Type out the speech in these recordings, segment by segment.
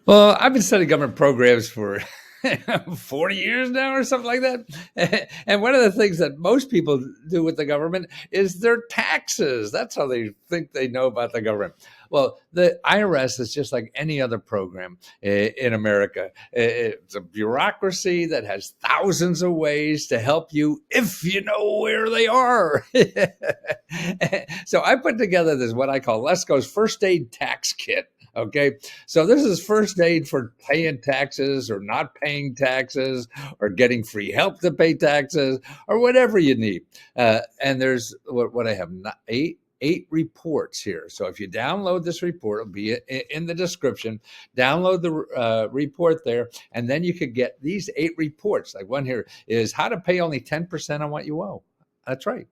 Well, I've been studying government programs for 40 years now or something like that. And one of the things that most people do with the government is their taxes. That's how they think they know about the government. Well, the IRS is just like any other program in America. It's a bureaucracy that has thousands of ways to help you if you know where they are. So I put together this, what I call Lesco's first aid tax kit. Okay. So this is first aid for paying taxes or not paying taxes or getting free help to pay taxes or whatever you need. And there's what I have, eight reports here. So if you download this report, it'll be in the description. Download the report there, and then you could get these 8 reports. Like one here is how to pay only 10% on what you owe. That's right.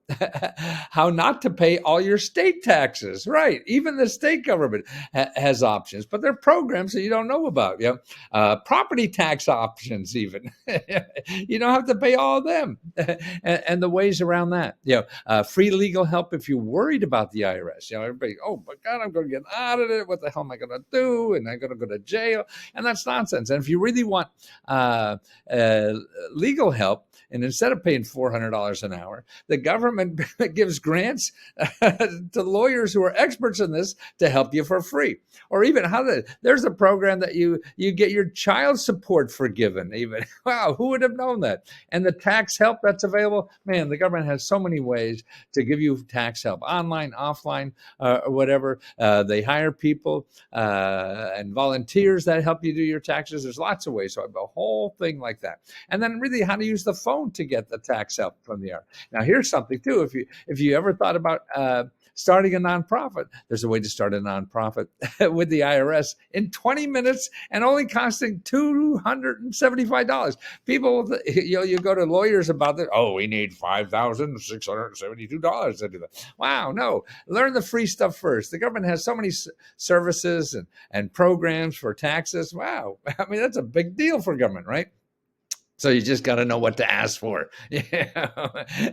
How not to pay all your state taxes. Right. Even the state government has options, but they're programs that you don't know about. Yeah. Property tax options, even. You don't have to pay all of them. And the ways around that. Free legal help if you're worried about the IRS. Everybody, oh my God, I'm going to get audited. What the hell am I going to do? And I'm going to go to jail. And that's nonsense. And if you really want legal help, and instead of paying $400 an hour, the government gives grants to lawyers who are experts in this to help you for free. Or even there's a program that you get your child support forgiven even. Wow, who would have known that? And the tax help that's available, man, the government has so many ways to give you tax help, online, offline, or whatever. They hire people and volunteers that help you do your taxes. There's lots of ways. So I have a whole thing like that. And then really how to use the phone to get the tax help from the IRS. Now, here's something too. If you ever thought about starting a nonprofit, there's a way to start a nonprofit with the IRS in 20 minutes and only costing $275. People, you go to lawyers about it. Oh, we need $5,672 to do that. Wow, no. Learn the free stuff first. The government has so many services and programs for taxes. Wow. I mean, that's a big deal for government, right? So you just got to know what to ask for.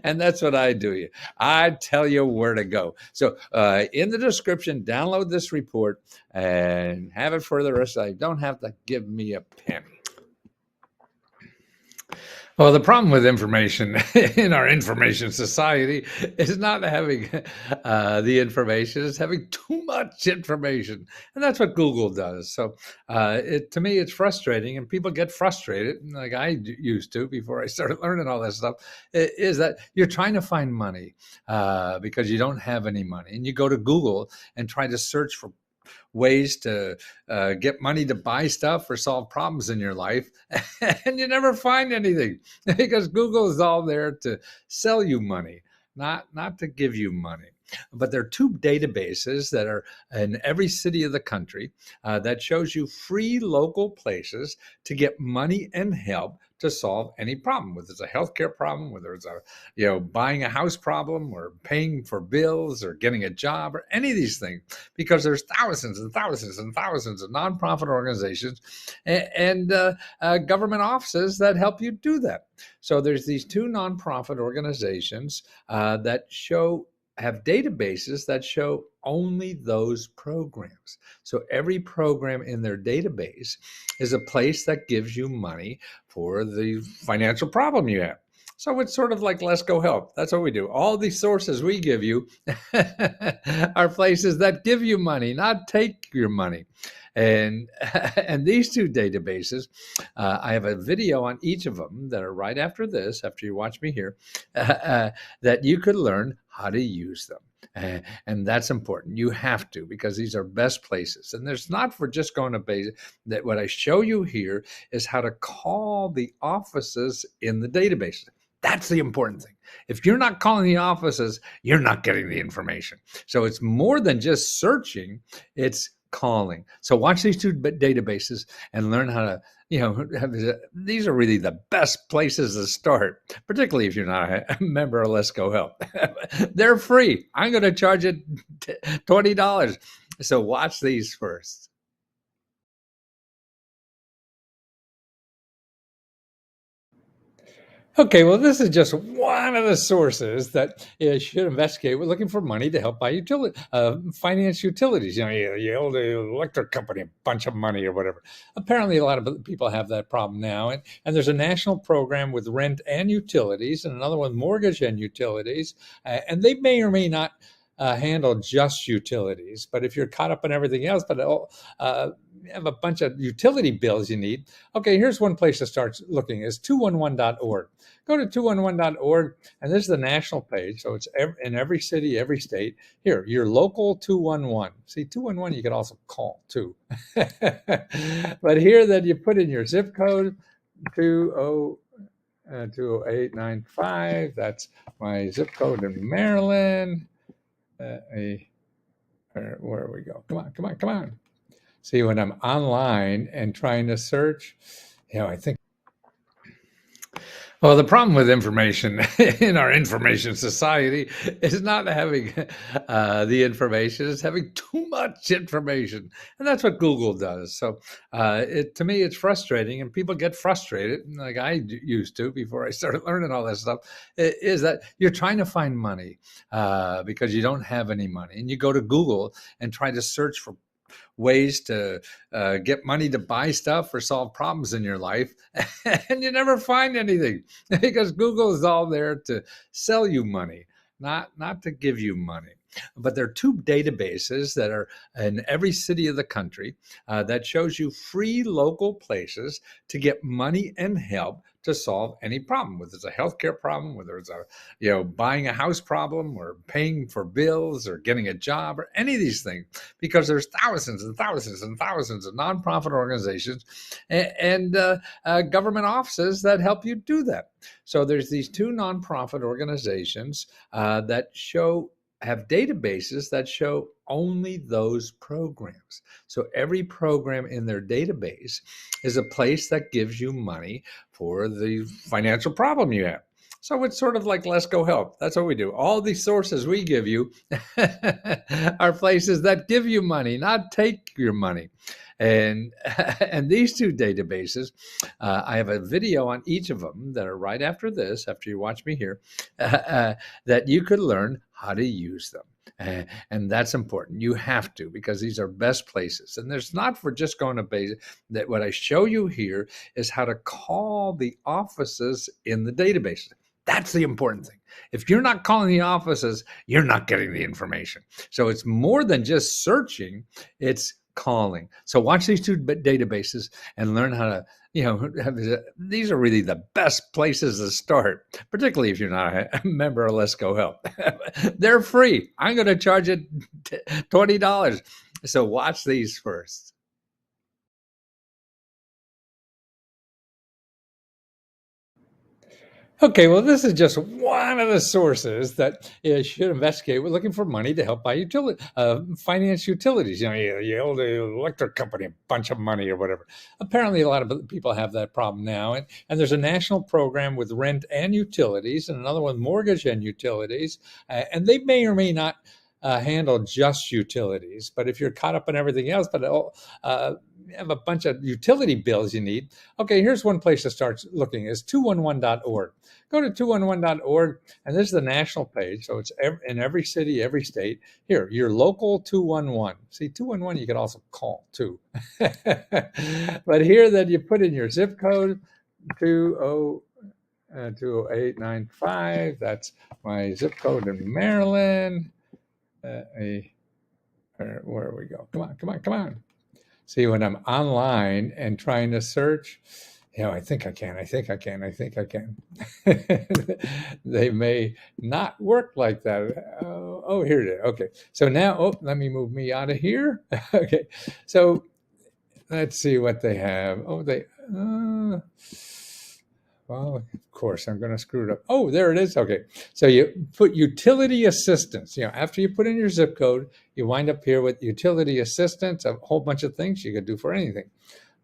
And that's what I do. I tell you where to go. So in the description, download this report and have it for the rest of the day. Don't have to give me a penny. Well, the problem with information in our information society is not having the information; it's having too much information, and that's what Google does. So, to me, it's frustrating, and people get frustrated, like I used to before I started learning all this stuff. Is that you're trying to find money because you don't have any money, and you go to Google and try to search for ways to get money to buy stuff or solve problems in your life, and you never find anything because Google is all there to sell you money, not to give you money. But there are 2 databases that are in every city of the country that shows you free local places to get money and help to solve any problem, whether it's a healthcare problem, whether it's buying a house problem or paying for bills or getting a job or any of these things, because there's thousands and thousands and thousands of nonprofit organizations and government offices that help you do that. So there's these 2 nonprofit organizations that have databases that show only those programs. So every program in their database is a place that gives you money for the financial problem you have. So it's sort of like Lesco Help. That's what we do. All these sources we give you are places that give you money, not take your money. And these 2 databases, I have a video on each of them that are right after this, after you watch me here, that you could learn how to use them. And that's important. You have to, because these are best places. And there's not for just going to base that. What I show you here is how to call the offices in the databases. That's the important thing. If you're not calling the offices, you're not getting the information. So it's more than just searching, it's calling. So watch these 2 databases and learn how to, these are really the best places to start, particularly if you're not a member of Lesco Help. They're free. I'm going to charge it $20. So watch these first. Okay, well, this is just one of the sources that you should investigate. We're looking for money to help buy finance utilities. You owe the electric company a bunch of money or whatever. Apparently, a lot of people have that problem now, and there's a national program with rent and utilities, and another one mortgage and utilities, and they may or may not. Handle just utilities, but if you're caught up in everything else, you have a bunch of utility bills you need. Okay, here's one place to start looking is 211.org. Go to 211.org, and this is the national page. So it's in every city, every state. Here, your local 211. See, 211 you could also call too. But here, then you put in your zip code, 20895. That's my zip code in Maryland. Where we go? Come on. See, when I'm online and trying to search, I think. Well, the problem with information in our information society is not having the information; it's having too much information, and that's what Google does. So, to me, it's frustrating, and people get frustrated, like I used to before I started learning all this stuff. Is that you're trying to find money because you don't have any money, and you go to Google and try to search for ways to get money to buy stuff or solve problems in your life, and you never find anything because Google is all there to sell you money, not to give you money. But there are two databases that are in every city of the country that shows you free local places to get money and help to solve any problem, whether it's a healthcare problem, whether it's buying a house problem, or paying for bills, or getting a job, or any of these things, because there's thousands and thousands and thousands of nonprofit organizations and government offices that help you do that. So there's these two nonprofit organizations that have databases that show only those programs. So every program in their database is a place that gives you money for the financial problem you have. So it's sort of like Lesco Help. That's what we do. All these sources we give you are places that give you money, not take your money. And and these two databases, I have a video on each of them that are right after this, after you watch me here, that you could learn how to use them. And that's important. You have to, because these are best places. And there's not for just going to base that. What I show you here is how to call the offices in the database. That's the important thing. If you're not calling the offices, you're not getting the information. So it's more than just searching, it's calling. So watch these two databases and learn how to, these are really the best places to start, particularly if you're not a member of Lesco Help. They're free. I'm going to charge it $20. So watch these first. Okay, well, this is just one of the sources that you should investigate. We're looking for money to help buy finance utilities. You owe the electric company a bunch of money or whatever. Apparently, a lot of people have that problem now, and there's a national program with rent and utilities, and another one mortgage and utilities, and they may or may not handle just utilities. But if you're caught up in everything else, you have a bunch of utility bills you need. Okay, here's one place to start looking is 211.org. Go to 211.org, and this is the national page. So it's in every city, every state. Here, your local 211. See, 211 you could also call too. But here, then you put in your zip code, 20895. That's my zip code in Maryland. Where we go? Come on. See, when I'm online and trying to search, I think I can. They may not work like that. Here it is. Okay. So now, let me move me out of here. Okay. So let's see what they have. Well, of course, I'm going to screw it up. Oh, there it is. Okay. So you put utility assistance. After you put in your zip code, you wind up here with utility assistance, a whole bunch of things you could do for anything.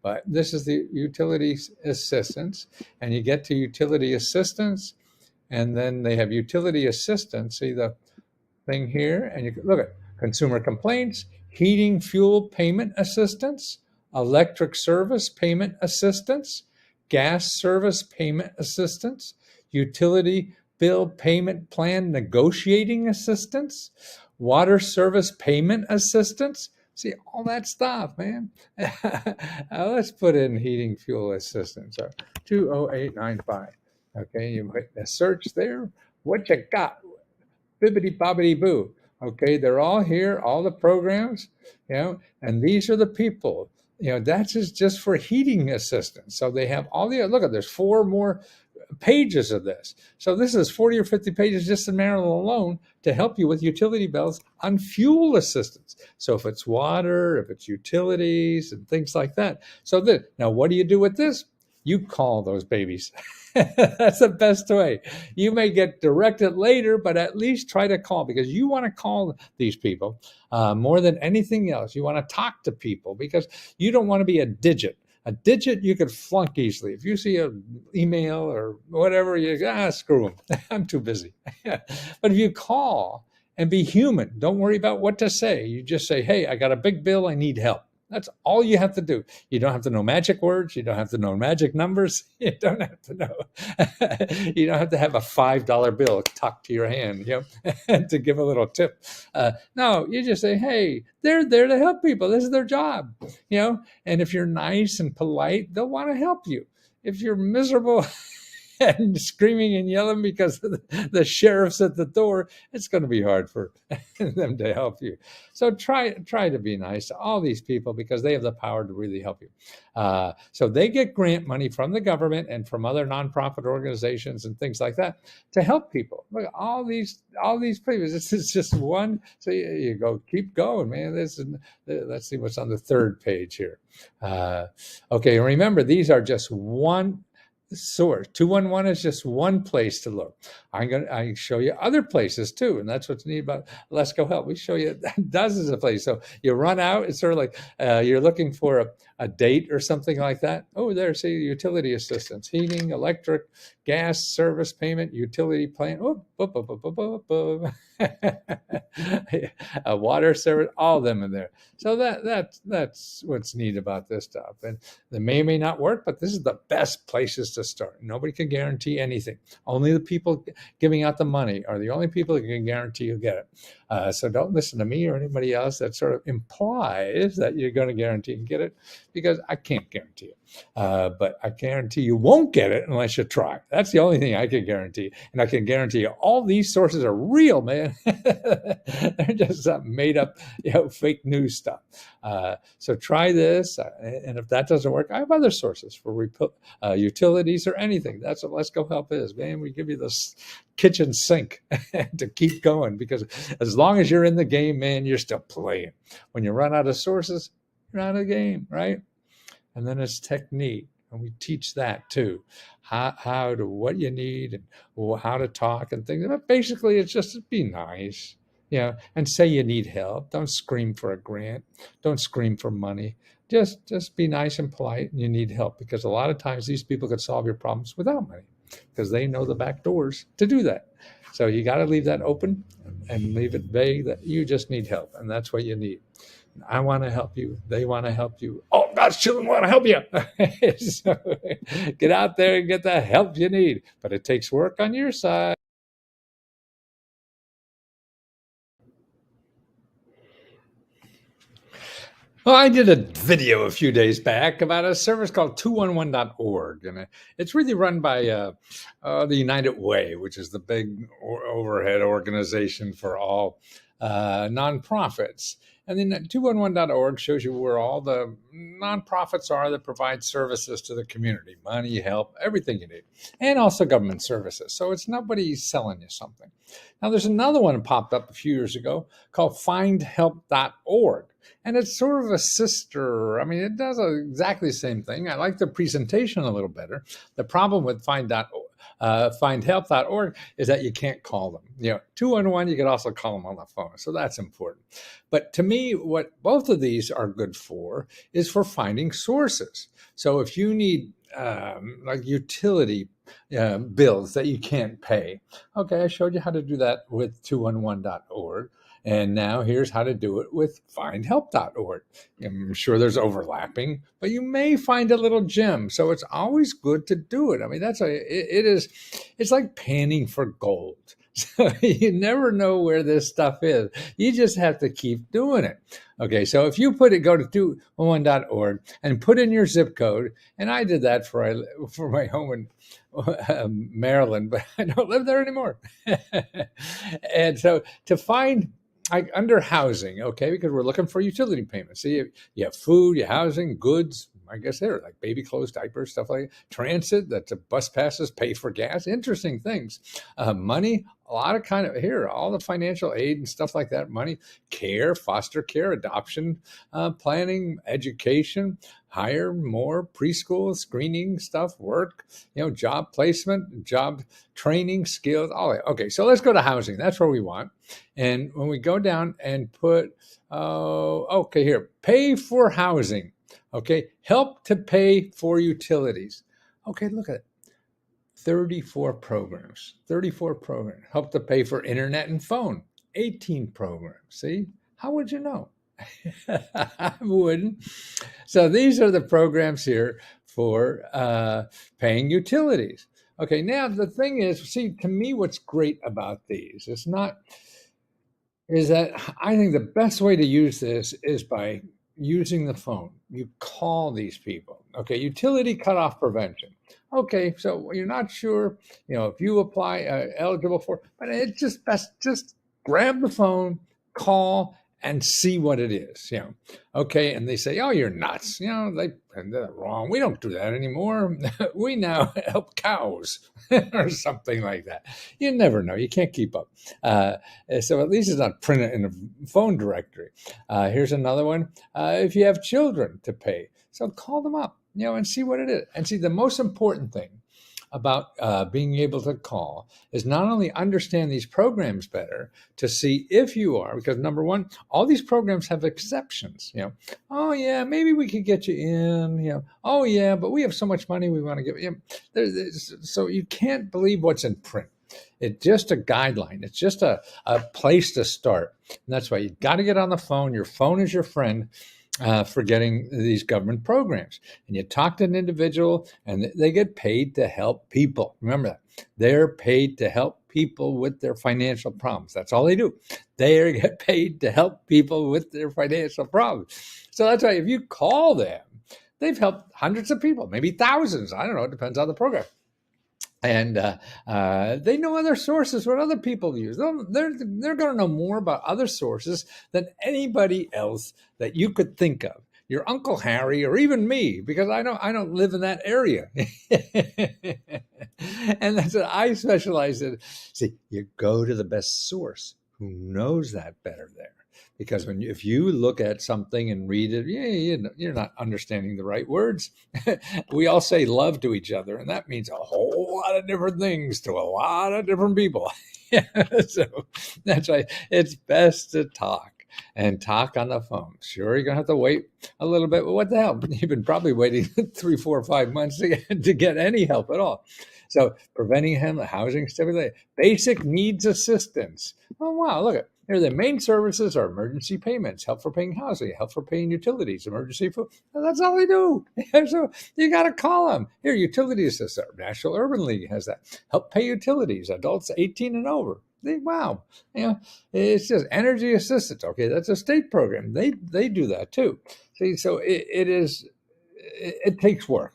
But this is the utility assistance. And you get to utility assistance, and then they have utility assistance. See the thing here? And you can look at consumer complaints, heating fuel payment assistance, electric service payment assistance, gas service payment assistance, utility bill payment plan negotiating assistance, water service payment assistance. See, all that stuff, man. Let's put in heating fuel assistance, 20895. Okay, you hit the search there. What you got? Bibbity bobbity boo. Okay, they're all here, all the programs, and these are the people. That's just for heating assistance. So they have all the, look at, there's 4 more pages of this. So this is 40 or 50 pages just in Maryland alone to help you with utility bills on fuel assistance. So if it's water, if it's utilities and things like that. So now what do you do with this? You call those babies. That's the best way. You may get directed later, but at least try to call, because you want to call these people more than anything else. You want to talk to people because you don't want to be a digit. A digit you could flunk easily. If you see an email or whatever, you screw them. I'm too busy. But if you call and be human, don't worry about what to say. You just say, hey, I got a big bill. I need help. That's all you have to do. You don't have to know magic words. You don't have to know magic numbers. You don't have to know. You don't have to have a $5 bill tucked to your hand, to give a little tip. No, you just say, hey, they're there to help people. This is their job, and if you're nice and polite, they'll want to help you. If you're miserable and screaming and yelling because the sheriff's at the door, it's going to be hard for them to help you. So try to be nice to all these people, because they have the power to really help you. So they get grant money from the government and from other nonprofit organizations and things like that to help people. Look at all these papers. This is just one. So you go, keep going, man. Let's see what's on the 3rd page here. Okay, remember, these are just one source. 211 is just one place to look. I show you other places too, and that's what's neat about Lesco Help. We show you dozens of places. So you run out, it's sort of like you're looking for a date or something like that. Oh, there, see, utility assistance, heating, electric, gas, service payment, utility plan. Water service, all of them in there. So that's what's neat about this stuff. And they may not work, but this is the best places to start. Nobody can guarantee anything. Only the people giving out the money are the only people that can guarantee you'll get it. So don't listen to me or anybody else that sort of implies that you're going to guarantee you get it, because I can't guarantee it. But I guarantee you won't get it unless you try. That's the only thing I can guarantee. And I can guarantee you all these sources are real, man. They're just made up, fake news stuff. So try this. And if that doesn't work, I have other sources for utilities or anything. That's what Let's Go Help is, man. We give you this kitchen sink to keep going, because as long as you're in the game, man, you're still playing. When you run out of sources, you're out of the game, right? And then it's technique, and we teach that too, how to, what you need and how to talk and things. But basically, it's just be nice, and say you need help. Don't scream for a grant. Don't scream for money. Just be nice and polite, and you need help, because a lot of times these people could solve your problems without money, because they know the back doors to do that. So you got to leave that open and leave it vague that you just need help, and that's what you need. I want to help you. They want to help you. Oh, God's children want to help you. So get out there and get the help you need. But it takes work on your side. Well, I did a video a few days back about a service called 211.org, and it's really run by the United Way, which is the big overhead organization for all nonprofits. And then 211.org shows you where all the nonprofits are that provide services to the community, money, help, everything you need, and also government services. So it's nobody selling you something. Now, there's another one that popped up a few years ago called findhelp.org. And it's sort of a sister. I mean, it does exactly the same thing. I like the presentation a little better. The problem with findhelp.org is that you can't call them. 211, you can also call them on the phone. So that's important. But to me, what both of these are good for is for finding sources. So if you need like utility bills that you can't pay, okay, I showed you how to do that with 211.org. And now here's how to do it with findhelp.org. I'm sure there's overlapping, but you may find a little gem. So it's always good to do it. I mean, it's like panning for gold. So you never know where this stuff is. You just have to keep doing it. Okay, so if you go to 211.org and put in your zip code, and I did that for my home in Maryland, but I don't live there anymore. And so to find under housing, okay, because we're looking for utility payments. So you have food, you have housing, goods. I guess they're like baby clothes, diapers, stuff like that. Transit, that's a bus passes, pay for gas, interesting things. Money, a lot of all the financial aid and stuff like that. Money, care, foster care, adoption, planning, education, hire more, preschool, screening stuff, work, job placement, job training, skills, all that. Okay, so let's go to housing. That's where we want. And when we go down and put, here, pay for housing. Okay, help to pay for utilities. Okay, look at it. 34 programs. Help to pay for internet and phone. 18 programs. See? How would you know? I wouldn't. So these are the programs here for paying utilities. Okay, now the thing is, see, to me, what's great about these is that I think the best way to use this is by using the phone. You call these people. Okay, utility cutoff prevention. Okay, so you're not sure, if you apply eligible for, but it's just best, just grab the phone, call, and see what it is. Okay, and they say, "Oh, you're nuts." They're wrong. We don't do that anymore. We now help cows or something like that. You never know. You can't keep up. So at least it's not printed in a phone directory. Here's another one. If you have children to pay, so call them up, and see what it is. And see, the most important thing about being able to call is not only understand these programs better to see if you are, because number one, all these programs have exceptions. Oh yeah, maybe we could get you in. Oh yeah, but we have so much money we want to give you. So you can't believe what's in print. It's just a guideline. It's just a place to start. And that's why you got to get on the phone. Your phone is your friend. For getting these government programs. And you talk to an individual and they get paid to help people. Remember that. They're paid to help people with their financial problems. That's all they do. They get paid to help people with their financial problems. So that's why if you call them, they've helped hundreds of people, maybe thousands. I don't know. It depends on the program. And they know other sources, what other people use. They're going to know more about other sources than anybody else that you could think of. Your Uncle Harry or even me, because I don't live in that area. And that's what I specialize in. See, you go to the best source who knows that better there. Because if you look at something and read it, you're not understanding the right words. We all say love to each other, and that means a whole lot of different things to a lot of different people. So that's why it's best to talk on the phone. Sure, you're going to have to wait a little bit, but what the hell? You've been probably waiting 3, 4, 5 months to get any help at all. So preventing housing stability, basic needs assistance. Oh, wow, look at here, the main services are emergency payments, help for paying housing, help for paying utilities, emergency food. And that's all they do. So you got to call them. Here, utility assistance. National Urban League has that. Help pay utilities, adults 18 and over. Wow. It's just energy assistance. Okay, that's a state program. They do that too. See, so it takes work.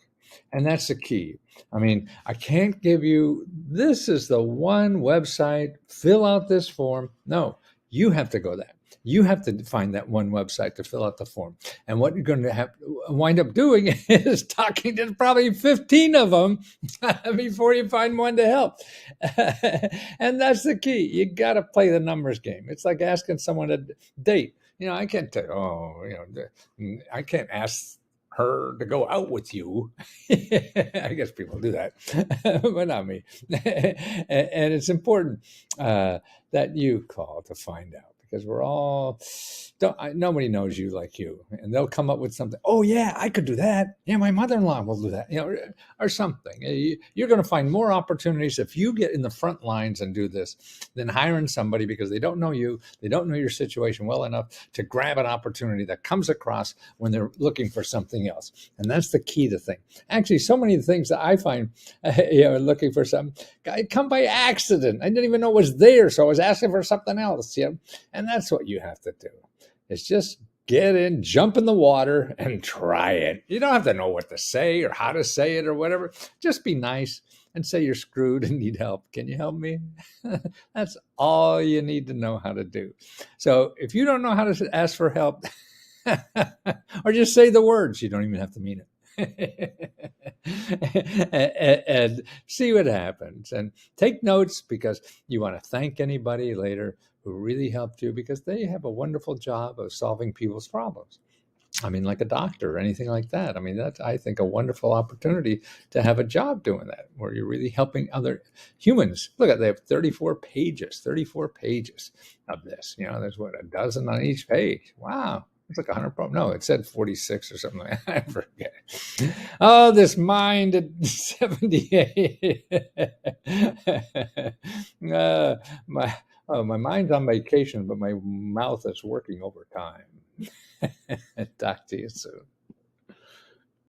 And that's the key. I mean, I can't give you, this is the one website, fill out this form. No. You have to go there. You have to find that one website to fill out the form. And what you're going to have wind up doing is talking to probably 15 of them before you find one to help. And that's the key. You got to play the numbers game. It's like asking someone to date. I can't tell, I can't ask her to go out with you. I guess people do that, but not me. And it's important that you call to find out, because we're all nobody knows you like you, and they'll come up with something. Oh yeah, I could do that. Yeah, my mother-in-law will do that. Or something. You're going to find more opportunities if you get in the front lines and do this than hiring somebody because they don't know you, they don't know your situation well enough to grab an opportunity that comes across when they're looking for something else. And that's the key to thing. Actually, so many things that I find, looking for something, I come by accident. I didn't even know it was there, so I was asking for something else. And that's what you have to do. It's just get in, jump in the water, and try it. You don't have to know what to say or how to say it or whatever. Just be nice and say you're screwed and need help. Can you help me? That's all you need to know how to do. So if you don't know how to ask for help, or just say the words, you don't even have to mean it. and see what happens, and take notes, because you want to thank anybody later who really helped you, because they have a wonderful job of solving people's problems. I mean, like a doctor or anything like that. I mean, that's, I think, a wonderful opportunity to have a job doing that, where you're really helping other humans. Look at, they have 34 pages of this. There's what, a dozen on each page. Wow. It's like 100. No, it said 46 or something like that. I forget. Oh, this mind at 78. My mind's on vacation, but my mouth is working overtime. Talk to you soon.